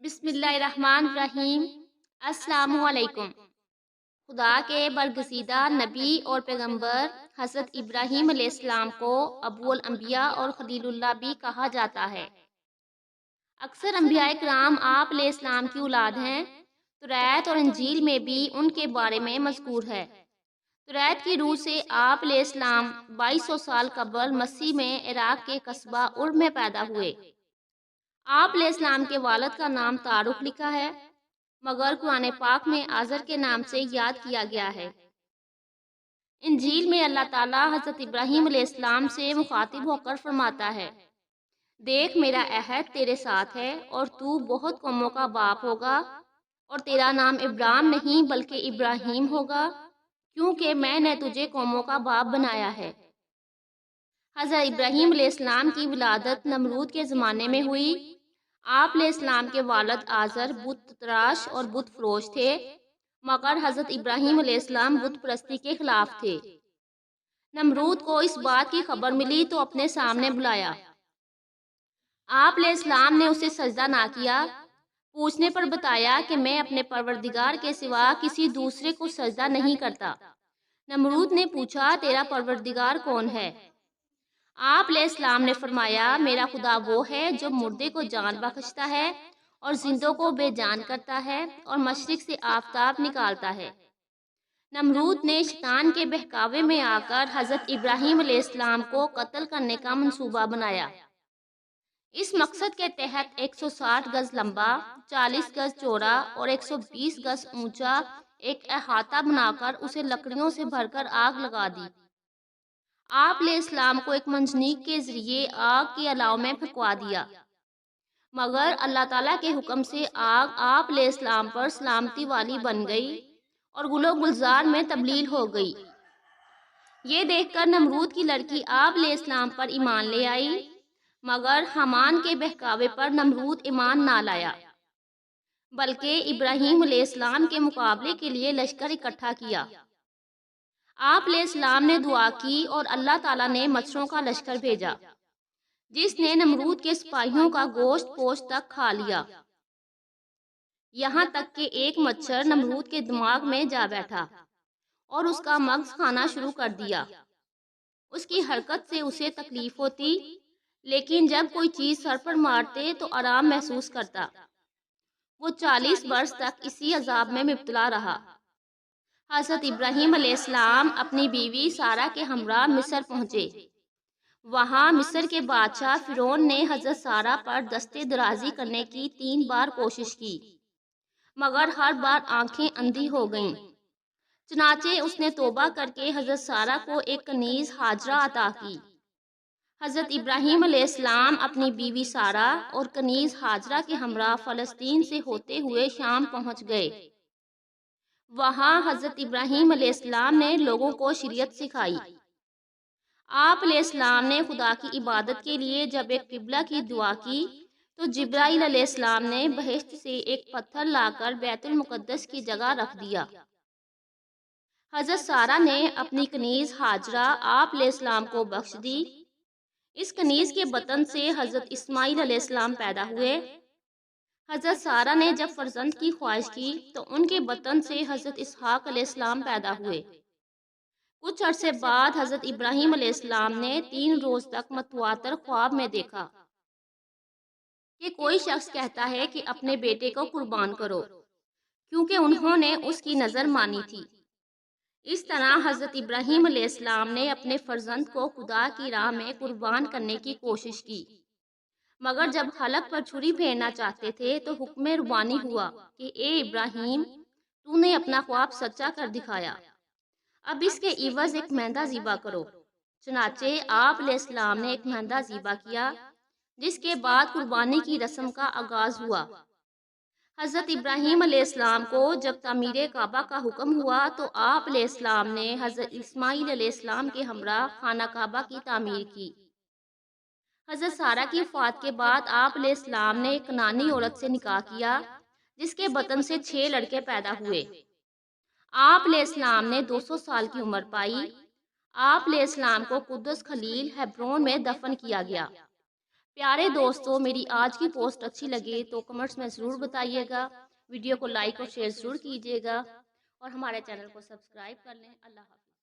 بسم اللہ الرحمن الرحیم۔ السلام علیکم۔ خدا کے برگزیدہ نبی اور پیغمبر حضرت ابراہیم علیہ السلام کو ابو الانبیاء اور خلیل اللہ بھی کہا جاتا ہے۔ اکثر انبیاء کرام آپ علیہ السلام کی اولاد ہیں۔ توریت اور انجیل میں بھی ان کے بارے میں مذکور ہے۔ توریت کی روح سے آپ علیہ السلام 2200 سال قبل مسیح میں عراق کے قصبہ ار میں پیدا ہوئے۔ آپ علیہ السلام کے والد کا نام تارق لکھا ہے، مگر قرآن پاک میں آزر کے نام سے یاد کیا گیا ہے۔ انجیل میں اللہ تعالیٰ حضرت ابراہیم علیہ السلام سے مخاطب ہو کر فرماتا ہے، دیکھ میرا عہد تیرے ساتھ ہے اور تو بہت قوموں کا باپ ہوگا، اور تیرا نام ابرام نہیں بلکہ ابراہیم ہوگا، کیونکہ میں نے تجھے قوموں کا باپ بنایا ہے۔ حضرت ابراہیم علیہ السلام کی ولادت نمرود کے زمانے میں ہوئی۔ آپ علیہ السلام کے والد آزر بت تراش اور بت فروش تھے، مگر حضرت ابراہیم علیہ السلام بت پرستی کے خلاف تھے۔ نمرود کو اس بات کی خبر ملی تو اپنے سامنے بلایا۔ آپ علیہ السلام نے اسے سجدہ نہ کیا۔ پوچھنے پر بتایا کہ میں اپنے پروردگار کے سوا کسی دوسرے کو سجدہ نہیں کرتا۔ نمرود نے پوچھا، تیرا پروردگار کون ہے؟ آپ علیہ السلام نے فرمایا، میرا خدا وہ ہے جو مردے کو جان بخشتا ہے اور زندوں کو بے جان کرتا ہے اور مشرق سے آفتاب نکالتا ہے۔ نمرود نے شیطان کے بہکاوے میں آ کر حضرت ابراہیم علیہ السلام کو قتل کرنے کا منصوبہ بنایا۔ اس مقصد کے تحت 160 گز لمبا، 40 گز چوڑا اور 120 گز اونچا ایک احاطہ بنا کر اسے لکڑیوں سے بھر کر آگ لگا دی۔ آپ علیہ السلام کو ایک منجنیق کے ذریعے آگ کے الاؤ میں پھینکوا دیا، مگر اللہ تعالیٰ کے حکم سے آگ آپ علیہ السلام پر سلامتی والی بن گئی اور گل و گلزار میں تبدیل ہو گئی۔ یہ دیکھ کر نمرود کی لڑکی آپ علیہ السلام پر ایمان لے آئی، مگر حامان کے بہکاوے پر نمرود ایمان نہ لایا، بلکہ ابراہیم علیہ السلام کے مقابلے کے لیے لشکر اکٹھا کیا۔ آپ علیہ السلام نے دعا کی اور اللہ تعالیٰ نے مچھروں کا لشکر بھیجا، جس نے نمرود کے سپاہیوں کا گوشت پوشت تک کھا لیا، یہاں تک کہ ایک مچھر نمرود کے دماغ میں جا بیٹھا اور اس کا مغز کھانا شروع کر دیا۔ اس کی حرکت سے اسے تکلیف ہوتی، لیکن جب کوئی چیز سر پر مارتے تو آرام محسوس کرتا۔ وہ 40 برس تک اسی عذاب میں مبتلا رہا۔ حضرت ابراہیم علیہ السلام اپنی بیوی سارہ کے ہمراہ مصر پہنچے۔ وہاں مصر کے بادشاہ فرعون نے حضرت سارہ پر دستے درازی کرنے کی 3 بار کوشش کی، مگر ہر بار آنکھیں اندھی ہو گئیں۔ چنانچہ اس نے توبہ کر کے حضرت سارہ کو ایک کنیز ہاجرہ عطا کی۔ حضرت ابراہیم علیہ السلام اپنی بیوی سارہ اور کنیز ہاجرہ کے ہمراہ فلسطین سے ہوتے ہوئے شام پہنچ گئے۔ وہاں حضرت ابراہیم علیہ السلام نے لوگوں کو شریعت سکھائی۔ آپ علیہ السلام نے خدا کی عبادت کے لیے جب ایک قبلہ کی دعا کی تو جبرائیل علیہ السلام نے بہشت سے ایک پتھر لا کر بیت المقدس کی جگہ رکھ دیا۔ حضرت سارہ نے اپنی کنیز ہاجرہ آپ علیہ السلام کو بخش دی۔ اس کنیز کے بطن سے حضرت اسماعیل علیہ السلام پیدا ہوئے۔ حضرت سارہ نے جب فرزند کی خواہش کی تو ان کے بطن سے حضرت اسحاق علیہ السلام پیدا ہوئے۔ کچھ عرصے بعد حضرت ابراہیم علیہ السلام نے 3 روز تک متواتر خواب میں دیکھا کہ کوئی شخص کہتا ہے کہ اپنے بیٹے کو قربان کرو، کیونکہ انہوں نے اس کی نظر مانی تھی۔ اس طرح حضرت ابراہیم علیہ السلام نے اپنے فرزند کو خدا کی راہ میں قربان کرنے کی کوشش کی، مگر جب حلق پر چھری پھیرنا چاہتے تھے تو حکم ربانی ہوا کہ اے ابراہیم، تو نے اپنا خواب سچا کر دکھایا، اب اس کے عوض ایک مہندہ ذبح کرو۔ چنانچہ آپ علیہ السلام نے ایک مہندہ ذبح کیا، جس کے بعد قربانی کی رسم کا آغاز ہوا۔ حضرت ابراہیم علیہ السلام کو جب تعمیر کعبہ کا حکم ہوا تو آپ علیہ السلام نے حضرت اسماعیل علیہ السلام کے ہمراہ خانہ کعبہ کی تعمیر کی۔ حضرت سارہ کی وفات کے بعد آپ علیہ السلام نے ایک کنعانی عورت سے نکاح کیا، جس کے بطن سے 6 لڑکے پیدا ہوئے۔ آپ علیہ السلام نے 200 سال کی عمر پائی۔ آپ علیہ السلام کو قدس خلیل ہیبرون میں دفن کیا گیا۔ پیارے دوستو، میری آج کی پوسٹ اچھی لگے تو کمنٹس میں ضرور بتائیے گا، ویڈیو کو لائک اور شیئر ضرور کیجیے گا، اور ہمارے چینل کو سبسکرائب کر لیں۔ اللہ حافظ۔